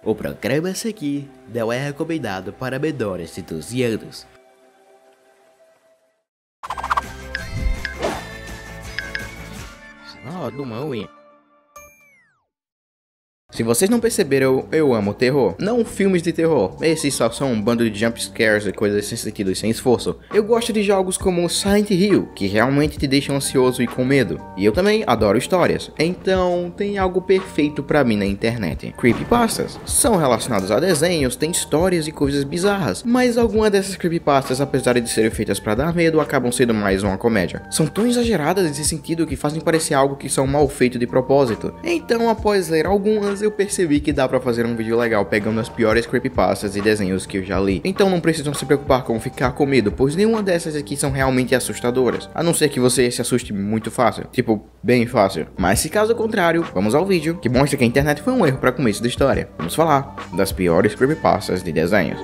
O programa a seguir não é recomendado para menores de 12 anos. Do mal, hein? Se vocês não perceberam, eu amo terror. Não filmes de terror. Esses só são um bando de jump scares e coisas sem sentido e sem esforço. Eu gosto de jogos como Silent Hill, que realmente te deixam ansioso e com medo. E eu também adoro histórias. Então, tem algo perfeito pra mim na internet. Creepypastas. São relacionados a desenhos, tem histórias e coisas bizarras. Mas algumas dessas creepypastas, apesar de serem feitas pra dar medo, acabam sendo mais uma comédia. São tão exageradas nesse sentido que fazem parecer algo que são mal feito de propósito. Então, após ler algumas, eu percebi que dá pra fazer um vídeo legal pegando as piores creepypastas e desenhos que eu já li. Então não precisam se preocupar com ficar com medo, pois nenhuma dessas aqui são realmente assustadoras. A não ser que você se assuste muito fácil, tipo, bem fácil. Mas se caso contrário, vamos ao vídeo, que mostra que a internet foi um erro para começo da história. Vamos falar das piores creepypastas de desenhos.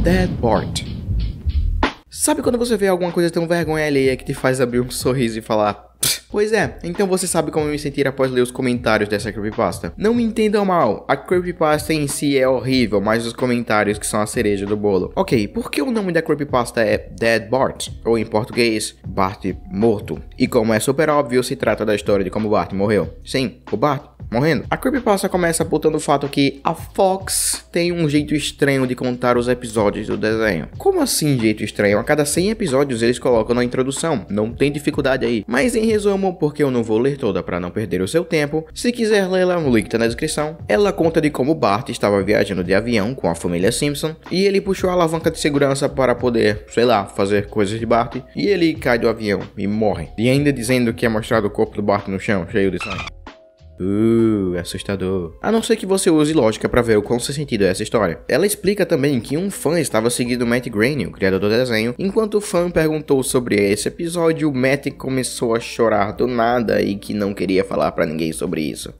Dead Bart. Sabe quando você vê alguma coisa tão vergonha alheia que te faz abrir um sorriso e falar... Pois é, então você sabe como me sentir após ler os comentários dessa creepypasta. Não me entendam mal, a creepypasta em si é horrível, mas os comentários que são a cereja do bolo. Ok, por que o nome da creepypasta é Dead Bart? Ou em português, Bart morto. E como é super óbvio, se trata da história de como Bart morreu. Sim, o Bart morrendo. A creepypasta começa apontando o fato que a Fox tem um jeito estranho de contar os episódios do desenho. Como assim jeito estranho? A cada 100 episódios eles colocam na introdução, não tem dificuldade aí. Mas em resumo, porque eu não vou ler toda para não perder o seu tempo, se quiser lê-la, o link tá na descrição. Ela conta de como Bart estava viajando de avião com a família Simpson e ele puxou a alavanca de segurança para poder, sei lá, fazer coisas de Bart e ele cai do avião e morre. E ainda dizendo que é mostrado o corpo do Bart no chão, cheio de sangue. Assustador. A não ser que você use lógica pra ver o quão sem sentido é essa história. Ela explica também que um fã estava seguindo Matt Groening, o criador do desenho. Enquanto o fã perguntou sobre esse episódio, o Matt começou a chorar do nada e que não queria falar pra ninguém sobre isso.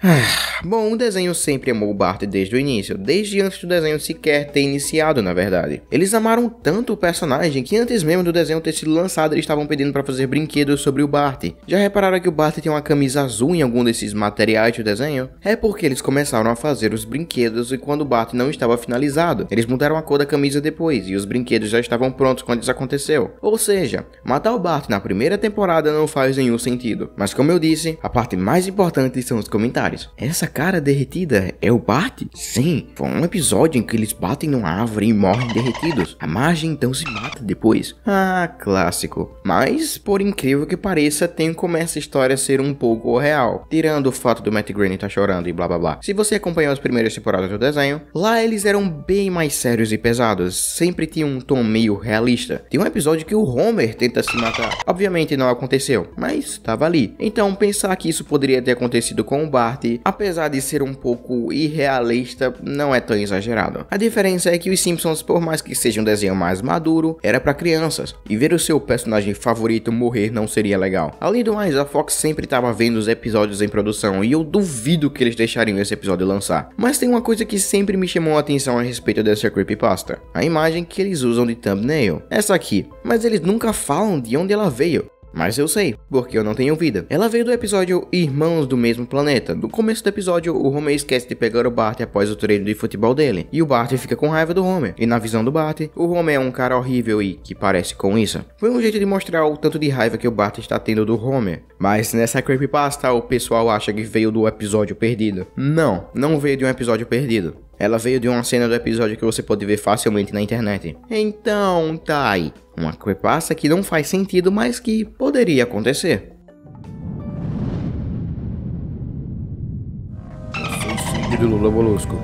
Bom, o desenho sempre amou o Bart desde o início, desde antes do desenho sequer ter iniciado, na verdade. Eles amaram tanto o personagem que antes mesmo do desenho ter sido lançado, eles estavam pedindo pra fazer brinquedos sobre o Bart. Já repararam que o Bart tem uma camisa azul em algum desses materiais do desenho? É porque eles começaram a fazer os brinquedos e quando o Bart não estava finalizado, eles mudaram a cor da camisa depois e os brinquedos já estavam prontos quando isso aconteceu. Ou seja, matar o Bart na primeira temporada não faz nenhum sentido. Mas como eu disse, a parte mais importante são os comentários. Essa cara derretida é o Bart? Sim, foi um episódio em que eles batem numa árvore e morrem derretidos. A Marge então se mata depois. Clássico. Mas, por incrível que pareça, tem como essa história ser um pouco real. Tirando o fato do Matt Groening tá chorando e blá blá blá. Se você acompanhou as primeiras temporadas do desenho, lá eles eram bem mais sérios e pesados. Sempre tinha um tom meio realista. Tem um episódio que o Homer tenta se matar. Obviamente não aconteceu, mas tava ali. Então pensar que isso poderia ter acontecido com o Bart, apesar de ser um pouco irrealista, não é tão exagerado. A diferença é que os Simpsons, por mais que seja um desenho mais maduro, era pra crianças. E ver o seu personagem favorito morrer não seria legal. Além do mais, a Fox sempre tava vendo os episódios em produção e eu duvido que eles deixariam esse episódio lançar. Mas tem uma coisa que sempre me chamou a atenção a respeito dessa creepypasta. A imagem que eles usam de thumbnail. Essa aqui. Mas eles nunca falam de onde ela veio. Mas eu sei, porque eu não tenho vida. Ela veio do episódio Irmãos do Mesmo Planeta. No começo do episódio, o Homer esquece de pegar o Bart após o treino de futebol dele. E o Bart fica com raiva do Homer. E na visão do Bart, o Homer é um cara horrível e que parece com isso. Foi um jeito de mostrar o tanto de raiva que o Bart está tendo do Homer. Mas nessa creepypasta, o pessoal acha que veio do episódio perdido. Não, não veio de um episódio perdido. Ela veio de uma cena do episódio que você pode ver facilmente na internet. Então, tá aí. Uma creepypasta que não faz sentido, mas que poderia acontecer. Suicídio do Lula Molusco.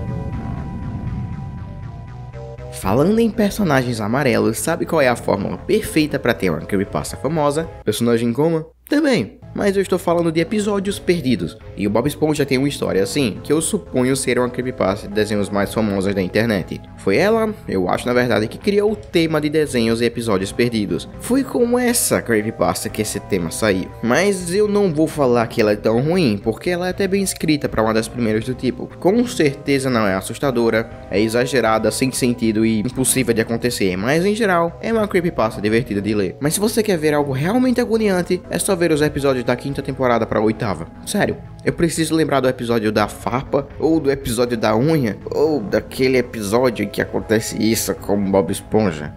Falando em personagens amarelos, sabe qual é a fórmula perfeita para ter uma creepypasta famosa? Personagem em coma? Também. mas eu estou falando de episódios perdidos. E o Bob Esponja tem uma história assim, que eu suponho ser uma creepypasta de desenhos mais famosos da internet. Foi ela, eu acho na verdade, que criou o tema de desenhos e episódios perdidos. Foi com essa creepypasta que esse tema saiu. Mas eu não vou falar que ela é tão ruim, porque ela é até bem escrita para uma das primeiras do tipo. Com certeza não é assustadora, é exagerada, sem sentido e impossível de acontecer, mas em geral é uma creepypasta divertida de ler. Mas se você quer ver algo realmente agoniante, é só ver os episódios da 5ª temporada para a 8ª. Sério, eu preciso lembrar do episódio da farpa, ou do episódio da unha, ou daquele episódio em que acontece isso com Bob Esponja.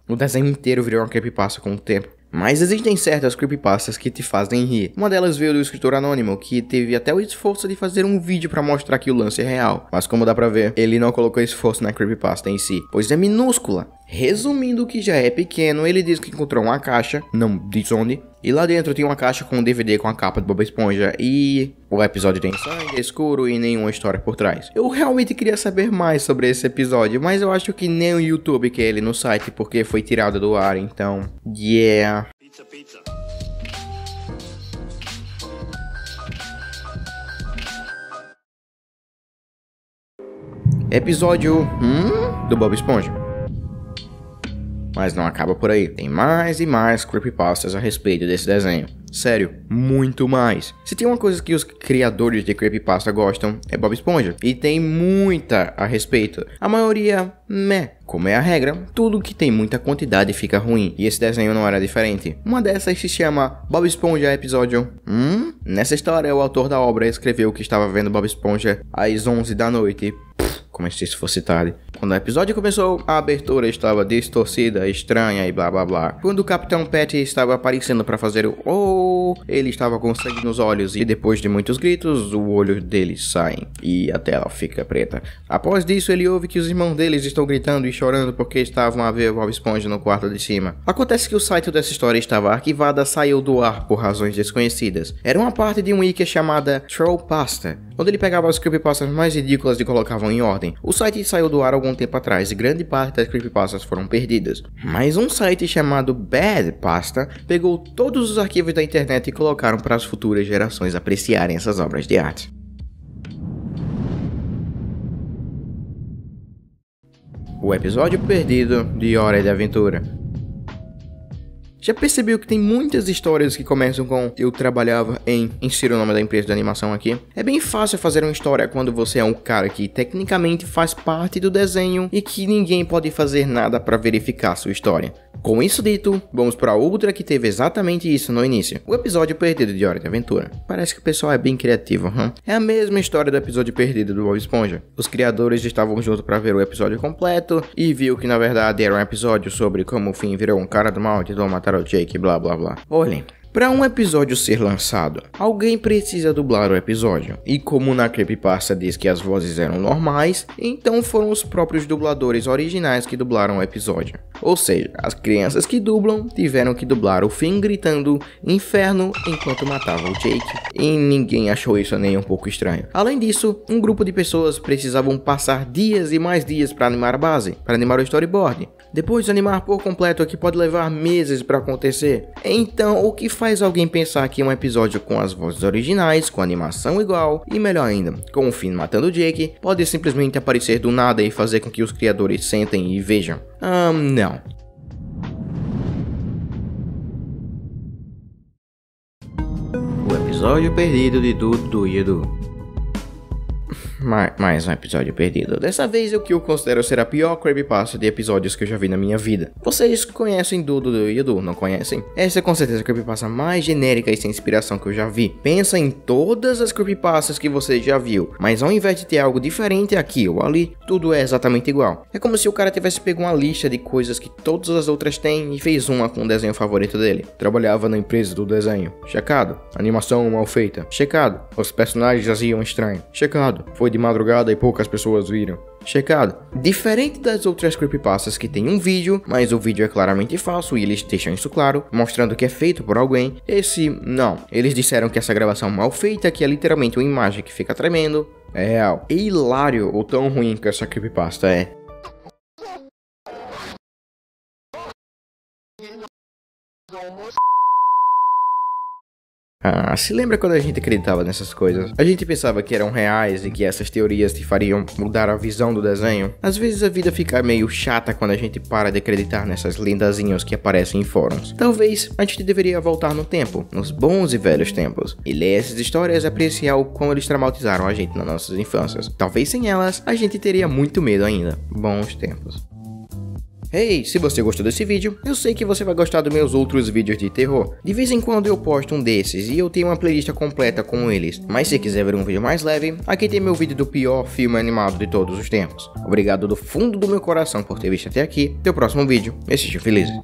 O desenho inteiro virou uma creepypasta com o tempo. Mas existem certas creepypastas que te fazem rir. Uma delas veio do escritor anônimo, que teve até o esforço de fazer um vídeo pra mostrar que o lance é real. Mas como dá pra ver, ele não colocou esforço na creepypasta em si, pois é minúscula. Resumindo o que já é pequeno, ele diz que encontrou uma caixa, não diz onde, e lá dentro tinha uma caixa com um DVD com a capa de Bob Esponja e o episódio tem sangue, é escuro e nenhuma história por trás. Eu realmente queria saber mais sobre esse episódio, mas eu acho que nem o YouTube quer ele no site porque foi tirado do ar, então... Yeah... Pizza. Episódio... do Bob Esponja. Mas não acaba por aí, tem mais e mais creepypastas a respeito desse desenho. Sério, muito mais. Se tem uma coisa que os criadores de creepypasta gostam, é Bob Esponja. E tem muita a respeito. A maioria, meh. Como é a regra, tudo que tem muita quantidade fica ruim. E esse desenho não era diferente. Uma dessas se chama Bob Esponja Episódio... Nessa história, o autor da obra escreveu que estava vendo Bob Esponja às 11 da noite. Como se isso fosse tarde. Quando o episódio começou, a abertura estava distorcida, estranha e blá blá blá. Quando o Capitão Patty estava aparecendo para fazer o oh, ele estava com sangue nos olhos e depois de muitos gritos, o olho dele sai e a tela fica preta. Após disso, ele ouve que os irmãos deles estão gritando e chorando porque estavam a ver Bob Esponja no quarto de cima. Acontece que o site dessa história estava arquivado, saiu do ar por razões desconhecidas. Era uma parte de um wiki chamada Trollpasta, onde ele pegava as creepypastas mais ridículas e colocavam em ordem. O site saiu do ar algum tempo atrás e grande parte das creepypastas foram perdidas. Mas um site chamado Badpasta pegou todos os arquivos da internet e colocaram para as futuras gerações apreciarem essas obras de arte. O episódio perdido de Hora de Aventura. Já percebeu que tem muitas histórias que começam com eu trabalhava em... Insira o nome da empresa de animação aqui. É bem fácil fazer uma história quando você é um cara que tecnicamente faz parte do desenho e que ninguém pode fazer nada para verificar sua história. Com isso dito, vamos para outra que teve exatamente isso no início. O episódio perdido de Hora de Aventura. Parece que o pessoal é bem criativo, É a mesma história do episódio perdido do Bob Esponja. Os criadores estavam juntos para ver o episódio completo e viu que na verdade era um episódio sobre como o Finn virou um cara do mal e tentou matar o Jake, blá blá blá. Olhem, para um episódio ser lançado, alguém precisa dublar o episódio. E como na creepypasta diz que as vozes eram normais, então foram os próprios dubladores originais que dublaram o episódio. Ou seja, as crianças que dublam tiveram que dublar o Finn gritando inferno enquanto matava o Jake. E ninguém achou isso nem um pouco estranho. Além disso, um grupo de pessoas precisavam passar dias e mais dias para animar a base, para animar o storyboard. Depois de animar por completo, que pode levar meses para acontecer. Então, o que faz alguém pensar que um episódio com as vozes originais, com animação igual, e melhor ainda, com o Finn matando o Jake, pode simplesmente aparecer do nada e fazer com que os criadores sentem e vejam? Não. O episódio perdido de Dudu e Edu. Mais um episódio perdido. Dessa vez o que eu considero ser a pior creepypasta de episódios que eu já vi na minha vida. Vocês conhecem Dudu e Edu, não conhecem? Essa é com certeza a creepypasta mais genérica e sem inspiração que eu já vi. Pensa em todas as creepypastas que você já viu, mas ao invés de ter algo diferente aqui ou ali, tudo é exatamente igual. É como se o cara tivesse pego uma lista de coisas que todas as outras têm e fez uma com o desenho favorito dele. Trabalhava na empresa do desenho. Checado. Animação mal feita. Checado. Os personagens agiam estranho. Checado. Foi de madrugada e poucas pessoas viram. Checado. Diferente das outras creepypastas que tem um vídeo, mas o vídeo é claramente falso e eles deixam isso claro, mostrando que é feito por alguém, esse não. Eles disseram que essa gravação mal feita, que é literalmente uma imagem que fica tremendo, é real. É hilário o tão ruim que essa creepypasta é. Ah, se lembra quando a gente acreditava nessas coisas? A gente pensava que eram reais e que essas teorias te fariam mudar a visão do desenho? Às vezes a vida fica meio chata quando a gente para de acreditar nessas lendazinhas que aparecem em fóruns. Talvez a gente deveria voltar no tempo, nos bons e velhos tempos, e ler essas histórias e apreciar o como eles traumatizaram a gente nas nossas infâncias. Talvez sem elas, a gente teria muito medo ainda. Bons tempos. Hey, se você gostou desse vídeo, eu sei que você vai gostar dos meus outros vídeos de terror. De vez em quando eu posto um desses e eu tenho uma playlist completa com eles. Mas se quiser ver um vídeo mais leve, aqui tem meu vídeo do pior filme animado de todos os tempos. Obrigado do fundo do meu coração por ter visto até aqui. Até o próximo vídeo. Assistam felizes.